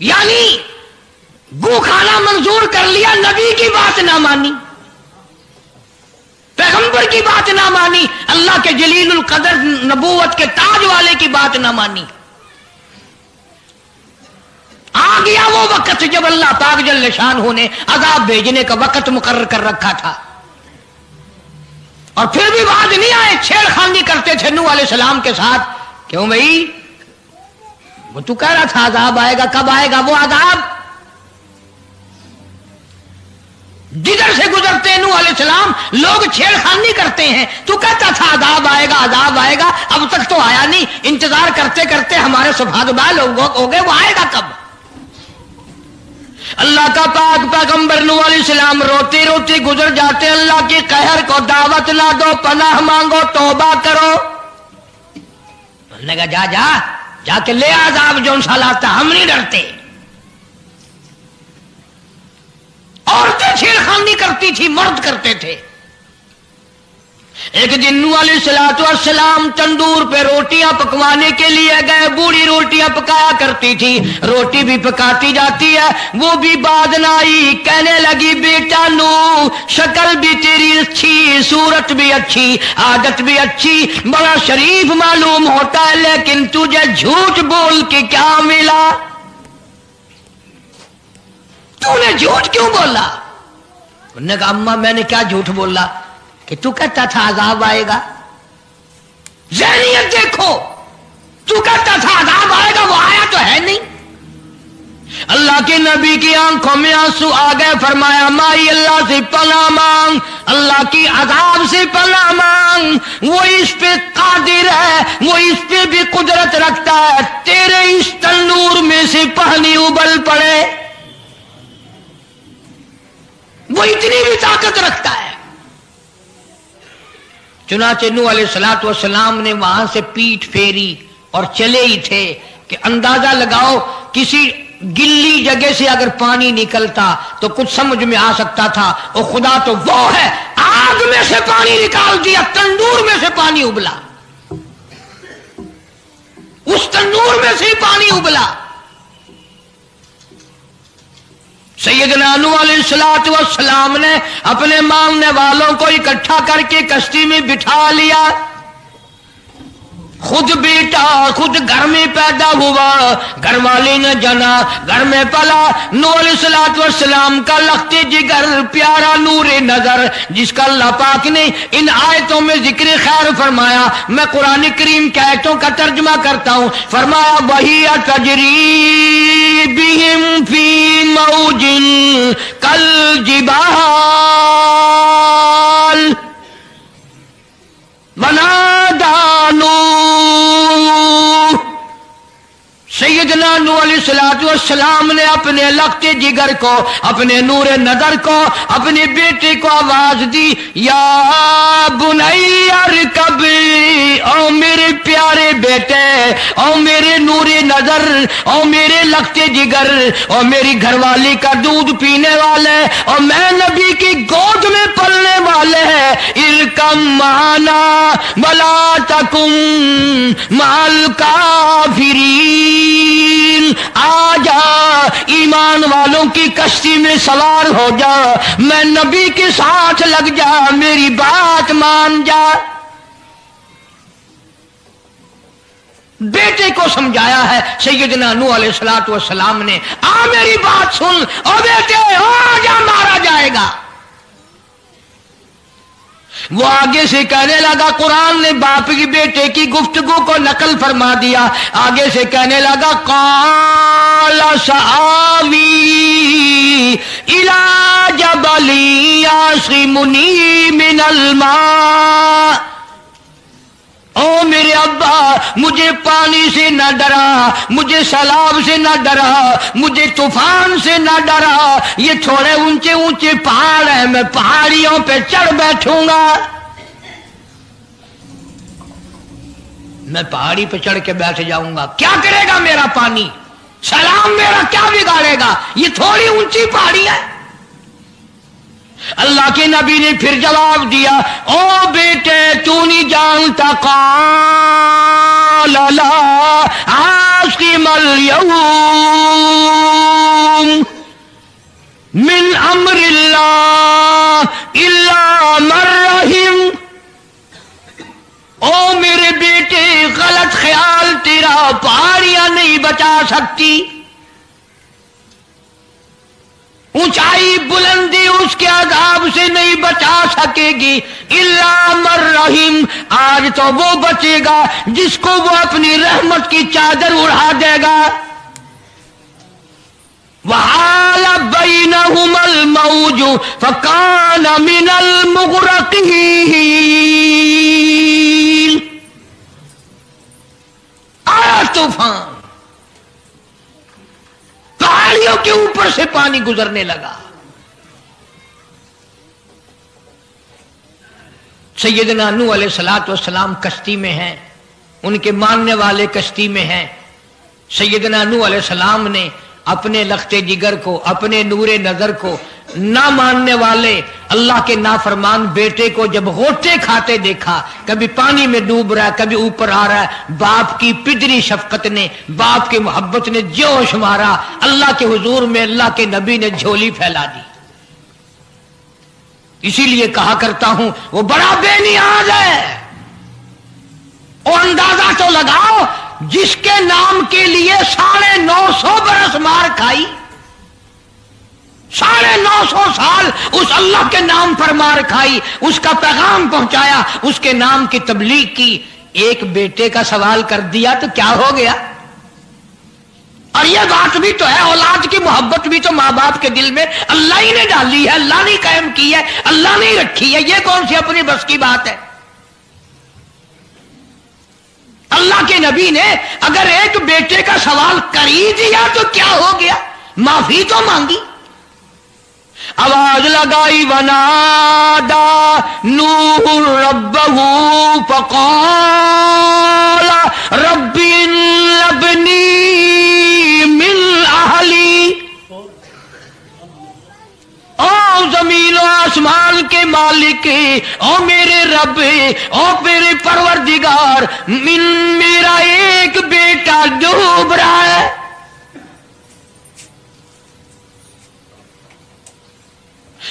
یعنی گو کھانا منظور کر لیا، نبی کی بات نہ مانی، پیغمبر کی بات نہ مانی، اللہ کے جلیل القدر نبوت کے تاج والے کی بات نہ مانی۔ آ گیا وہ وقت جب اللہ پاک جل شانہ نے عذاب بھیجنے کا وقت مقرر کر رکھا تھا، اور پھر بھی باز نہیں آئے، چھیڑ خانی کرتے تھے نوح علیہ السلام کے ساتھ۔ کیوں بھائی؟ وہ تو کہہ رہا تھا عذاب آئے گا، کب آئے گا وہ عذاب؟ جدھر سے گزرتے نوح علیہ السلام لوگ چھیڑ خانی کرتے ہیں، تو کہتا تھا عذاب آئے گا، عذاب آئے گا، اب تک تو آیا نہیں، انتظار کرتے کرتے ہمارے سبحان بال ہو گئے، وہ آئے گا کب؟ اللہ کا پاک پیغمبر نوح علیہ السلام روتی روتی گزر جاتے، اللہ کی قہر کو دعوت نہ دو، پناہ مانگو، توبہ کرو۔ انہوں نے کہا جا جا جا کے لے عذاب جو سا لاتا، ہم نہیں ڈرتے۔ عورتیں چھیڑخانی کرتی تھی، مرد کرتے تھے۔ ایک دن نوح علیہ السلام تندور پہ روٹیاں پکوانے کے لیے گئے، بوڑھی روٹیاں پکایا کرتی تھی، روٹی بھی پکاتی جاتی ہے، وہ بھی باز نہ آئی، کہنے لگی بیٹا نوح شکل بھی تیری اچھی، صورت بھی اچھی، عادت بھی اچھی، بڑا شریف معلوم ہوتا ہے، لیکن تجھے جھوٹ بول کے کیا ملا؟ تو نے جھوٹ کیوں بولا؟ انہوں نے کہا اماں میں نے کیا جھوٹ بولا کہ تو کہتا تھا عذاب آئے گا؟ ذہنیت دیکھو، تو کہتا تھا عذاب آئے گا، وہ آیا تو ہے نہیں۔ اللہ کے نبی کی آنکھوں میں آنسو آ گئے، فرمایا مائی اللہ سے پناہ مانگ، اللہ کی عذاب سے پناہ مانگ، وہ اس پہ قادر ہے، وہ اس پہ بھی قدرت رکھتا ہے، تیرے اس تنور میں سے پانی ابل پڑے، وہ اتنی بھی طاقت رکھتا ہے۔ چنانچہ نوح علیہ السلام نے وہاں سے پیٹھ پھیری اور چلے ہی تھے کہ اندازہ لگاؤ کسی گلی جگہ سے اگر پانی نکلتا تو کچھ سمجھ میں آ سکتا تھا، اور خدا تو وہ ہے آگ میں سے پانی نکال دیا، تندور میں سے پانی ابلا، اس تندور میں سے پانی ابلا۔ سیدنا نوح علیہ السلام نے اپنے ماننے والوں کو اکٹھا کر کے کشتی میں بٹھا لیا، خود بیٹا، خود گھر میں پیدا ہوا، گھر والے نے جنا، گھر میں پلا۔ نوح علیہ السلام کا لخت جگر، پیارا نور نظر، جس کا اللہ پاک نے ان آیتوں میں ذکر خیر فرمایا۔ میں قرآن کریم کی آیتوں کا ترجمہ کرتا ہوں۔ فرمایا وہی تجری بہم فی موج کالجبال ونادى نوح، سیدنا نوح علیہ السلام نے اپنے لخت جگر کو، اپنے نور نظر کو، اپنے بیٹے کو آواز دی، یا بنی ارکب، او میرے پیارے بیٹے، او میرے نور نظر، او میرے لخت جگر، او میری گھر والی کا دودھ پینے والے، اور میں نبی کی گود میں پلنے والے ہیں، ارکم معنا ولا تکن مع الکافرین، آ جا ایمان والوں کی کشتی میں سوار ہو جا، میں نبی کے ساتھ لگ جا، میری بات مان جا۔ بیٹے کو سمجھایا ہے سیدنا نوح علیہ السلام نے، آ میری بات سن، او بیٹے آ جا، مارا جائے گا۔ وہ آگے سے کہنے لگا، قرآن نے باپ کی بیٹے کی گفتگو کو نقل فرما دیا، آگے سے کہنے لگا قال سآوی الی جبل یعصمنی من الماء، او میرے ابا مجھے پانی سے نہ ڈرا، مجھے سیلاب سے نہ ڈرا، مجھے طوفان سے نہ ڈرا، یہ تھوڑے اونچے اونچے پہاڑ ہیں، میں پہاڑیوں پہ چڑھ بیٹھوں گا، میں پہاڑی پہ چڑھ کے بیٹھ جاؤں گا، کیا کرے گا میرا پانی، سیلاب میرا کیا بگاڑے گا، یہ تھوڑی اونچی پہاڑی ہے۔ اللہ کے نبی نے پھر جواب دیا، او بیٹے تو نہیں جانتا، قال لا عاصم اليوم من رحم، او میرے بیٹے غلط خیال تیرا پہاڑیاں نہیں بچا سکتی، اونچائی بلندی اس کے عذاب سے نہیں بچا سکے گی، الا من رحم، آج تو وہ بچے گا جس کو وہ اپنی رحمت کی چادر اڑا دے گا۔ وحال بینہما الموج فکان من المغرقین، آیا طوفان، پہاڑیوں کے اوپر سے پانی گزرنے لگا۔ سیدنا نوح علیہ الصلوۃ والسلام کشتی میں ہیں، ان کے ماننے والے کشتی میں ہیں۔ سیدنا نوح علیہ السلام نے اپنے لخت جگر کو، اپنے نور نظر کو، نہ ماننے والے اللہ کے نافرمان بیٹے کو جب غوطے کھاتے دیکھا، کبھی پانی میں ڈوب رہا ہے، کبھی اوپر آ رہا ہے، باپ کی پدری شفقت نے، باپ کی محبت نے جوش مارا، اللہ کے حضور میں اللہ کے نبی نے جھولی پھیلا دی۔ اسی لیے کہا کرتا ہوں وہ بڑا بے نیاز ہے۔ اور اندازہ تو لگاؤ، جس کے نام کے لیے 950 برس مار کھائی، 950 سال اس اللہ کے نام پر مار کھائی، اس کا پیغام پہنچایا، اس کے نام کی تبلیغ کی، ایک بیٹے کا سوال کر دیا تو کیا ہو گیا؟ اور یہ بات بھی تو ہے، اولاد کی محبت بھی تو ماں باپ کے دل میں اللہ ہی نے ڈالی ہے، اللہ نے قائم کی ہے، اللہ نے رکھی ہے، یہ کون سی اپنی بس کی بات ہے؟ اللہ کے نبی نے اگر ایک بیٹے کا سوال کر ہی دیا تو کیا ہو گیا؟ معافی تو مانگی، آواز لگائی، ونادا نوح ربہ فقال رب ابنی من اہلی، او زمین و آسمان کے مالک، او میرے رب، او میرے پروردگار، میرا ایک بیٹا ڈوب رہا ہے۔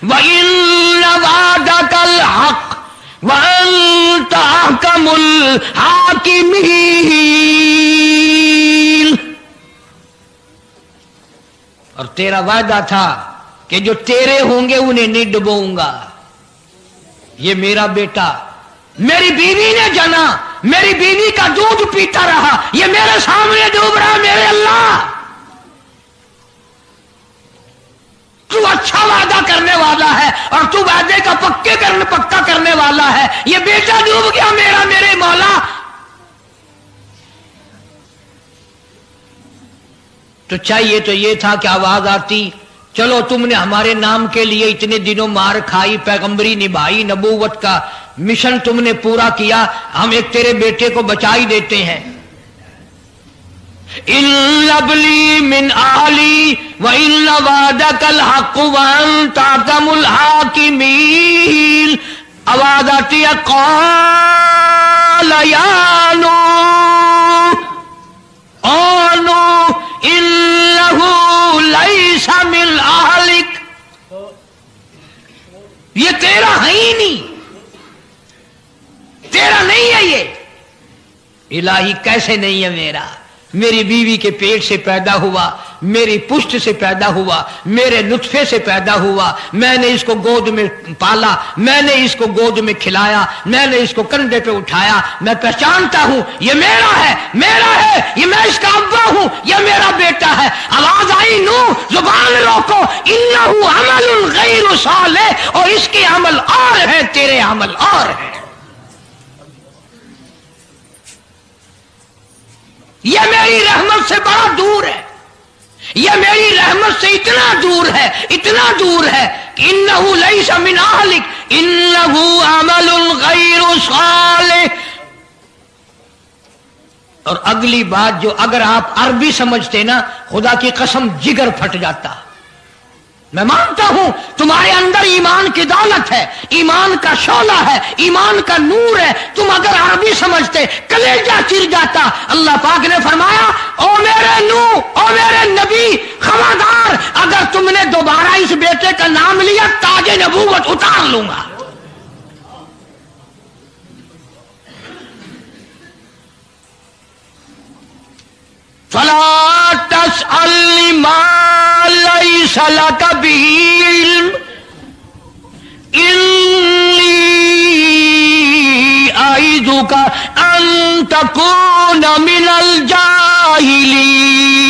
وَإِنَّ وَعْدَكَ الْحَقُّ وَأَنْتَ أَحْكَمُ الْحَاكِمِينَ، اور تیرا وعدہ تھا کہ جو تیرے ہوں گے انہیں نہیں ڈبوؤں گا۔ یہ میرا بیٹا میری بیوی نے جنا، میری بیوی کا دودھ پیتا رہا، یہ میرے سامنے ڈوب رہا، میرے اللہ تو اچھا وعدہ کرنے والا ہے، اور تو وعدے کا پکا کرنے والا ہے، یہ بیٹا ڈوب گیا میرا، میرے مولا۔ تو چاہیے تو یہ تھا کہ آواز آتی، چلو تم نے ہمارے نام کے لیے اتنے دنوں مار کھائی، پیغمبری نبھائی، نبوت کا مشن تم نے پورا کیا، ہم ایک تیرے بیٹے کو بچا ہی دیتے ہیں۔ ان ابلی من اہلی وان وعدک الحق وانت احکم الحاکمین، آواز آتی ہے، قال یا نوح، او نوح انہ لیس من اہلک، یہ تیرا ہے ہی نہیں، تیرا نہیں ہے یہ۔ الہی کیسے نہیں ہے میرا؟ میری بیوی کے پیٹ سے پیدا ہوا، میری پشت سے پیدا ہوا، میرے نطفے سے پیدا ہوا، میں نے اس کو گود میں پالا، میں نے اس کو گود میں کھلایا، میں نے اس کو کندھے پہ اٹھایا، میں پہچانتا ہوں یہ میرا ہے، میرا ہے، یہ میں اس کا ابا ہوں، یہ میرا بیٹا ہے۔ آواز آئی، نوح زبان روکو، انہ عمل غیر صالح، اور اس کے عمل اور ہیں، تیرے عمل اور ہیں۔ یہ میری رحمت سے بڑا دور ہے، یہ میری رحمت سے اتنا دور ہے، اتنا دور ہے کہ انہ لیس من اہلک انہ عمل غیر صالح۔ اور اگلی بات جو اگر آپ عربی سمجھتے نا، خدا کی قسم جگر پھٹ جاتا۔ میں مانتا ہوں تمہارے اندر ایمان کی دولت ہے، ایمان کا شعلہ ہے، ایمان کا نور ہے، تم اگر عربی سمجھتے کلیجہ چر جاتا۔ اللہ پاک نے فرمایا، او میرے نوح، او میرے نبی، خبردار اگر تم نے دوبارہ اس بیٹے کا نام لیا تاج نبوت اتار لوں گا۔ فلا تسألنی ما لیس لک به علم انی اعیذک ان تکون من الجاہلین.